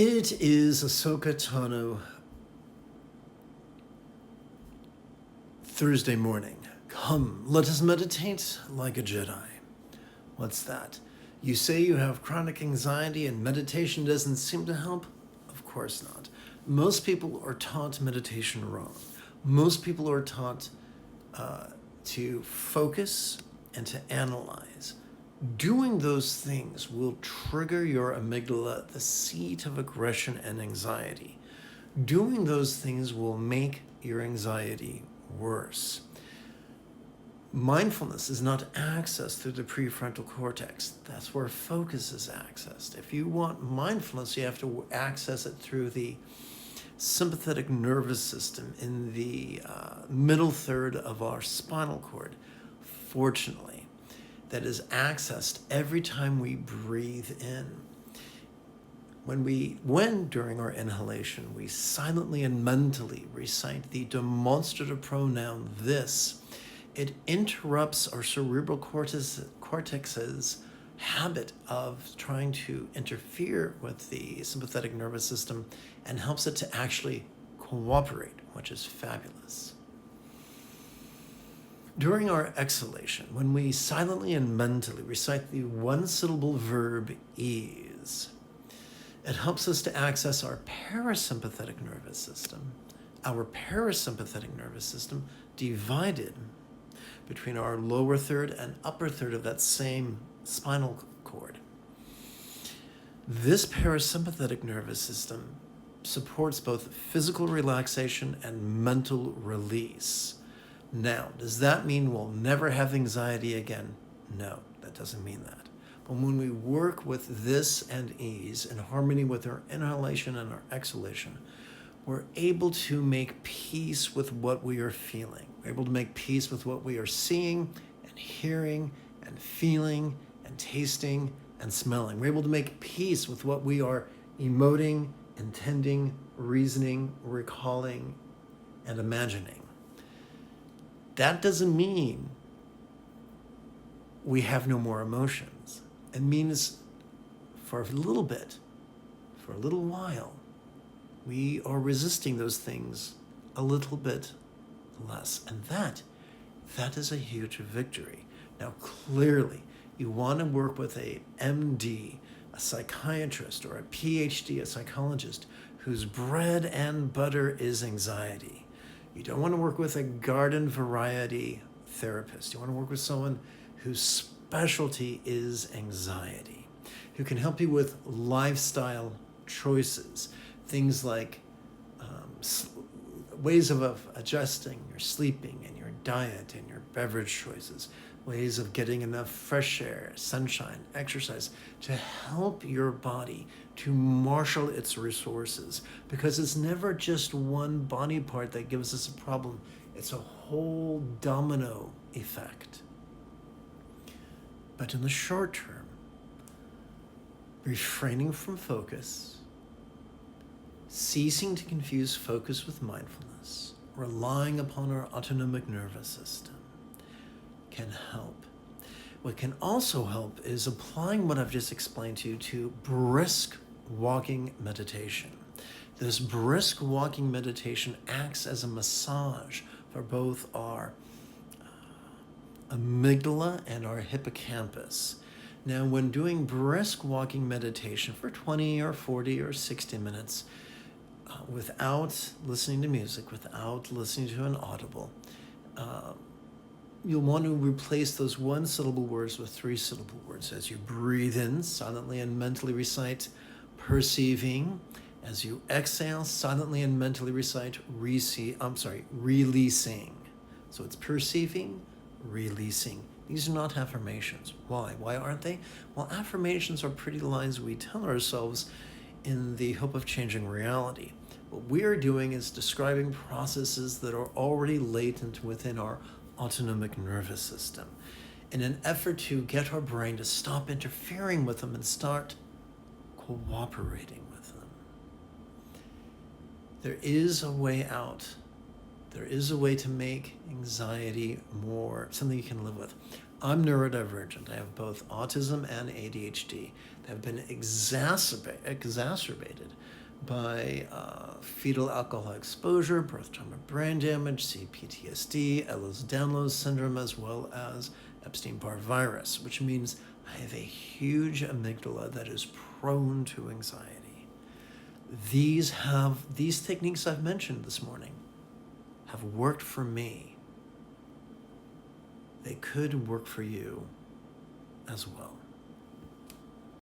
It is Ahsoka Tano Thursday morning. Come, let us meditate like a Jedi. What's that? You say you have chronic anxiety and meditation doesn't seem to help? Of course not. Most people are taught meditation wrong. Most people are taught to focus and to analyze. Doing those things will trigger your amygdala, the seat of aggression and anxiety. Doing those things will make your anxiety worse. Mindfulness is not accessed through the prefrontal cortex. That's where focus is accessed. If you want mindfulness, you have to access it through the sympathetic nervous system in the middle third of our spinal cord. Fortunately, that is accessed every time we breathe in. When during our inhalation, we silently and mentally recite the demonstrative pronoun this, it interrupts our cerebral cortex's habit of trying to interfere with the sympathetic nervous system and helps it to actually cooperate, which is fabulous. During our exhalation, when we silently and mentally recite the one-syllable verb ease, it helps us to access our parasympathetic nervous system. Our parasympathetic nervous system divided between our lower third and upper third of that same spinal cord. This parasympathetic nervous system supports both physical relaxation and mental release. Now, does that mean we'll never have anxiety again? No, that doesn't mean that. But when we work with this and ease in harmony with our inhalation and our exhalation, we're able to make peace with what we are feeling. We're able to make peace with what we are seeing and hearing and feeling and tasting and smelling. We're able to make peace with what we are emoting, intending, reasoning, recalling, and imagining. That doesn't mean we have no more emotions. It means for a little bit, for a little while, we are resisting those things a little bit less. And that is a huge victory. Now, clearly, you want to work with a MD, a psychiatrist, or a PhD, a psychologist, whose bread and butter is anxiety. You don't want to work with a garden variety therapist. You want to work with someone whose specialty is anxiety, who can help you with lifestyle choices, things like ways of adjusting your sleeping and your diet and your beverage choices, ways of getting enough fresh air, sunshine, exercise, to help your body to marshal its resources, because it's never just one body part that gives us a problem. It's a whole domino effect. But in the short term, refraining from focus, ceasing to confuse focus with mindfulness, relying upon our autonomic nervous system can help. What can also help is applying what I've just explained to brisk walking meditation. This brisk walking meditation acts as a massage for both our amygdala and our hippocampus. Now, when doing brisk walking meditation for 20 or 40 or 60 minutes, without listening to music, without listening to an audible, you'll want to replace those one-syllable words with three-syllable words. As you breathe in, silently and mentally recite perceiving. As you exhale, silently and mentally recite releasing. So it's perceiving, releasing. These are not affirmations. Why? Why aren't they? Well, affirmations are pretty lines we tell ourselves in the hope of changing reality. What we are doing is describing processes that are already latent within our autonomic nervous system in an effort to get our brain to stop interfering with them and start cooperating with them. There is a way out. There is a way to make anxiety more something you can live with. I'm neurodivergent. I have both autism and ADHD that have been exacerbated by fetal alcohol exposure, birth trauma, brain damage, CPTSD, Ehlers-Danlos syndrome, as well as Epstein-Barr virus, which means I have a huge amygdala that is prone to anxiety. These techniques I've mentioned this morning have worked for me. They could work for you as well.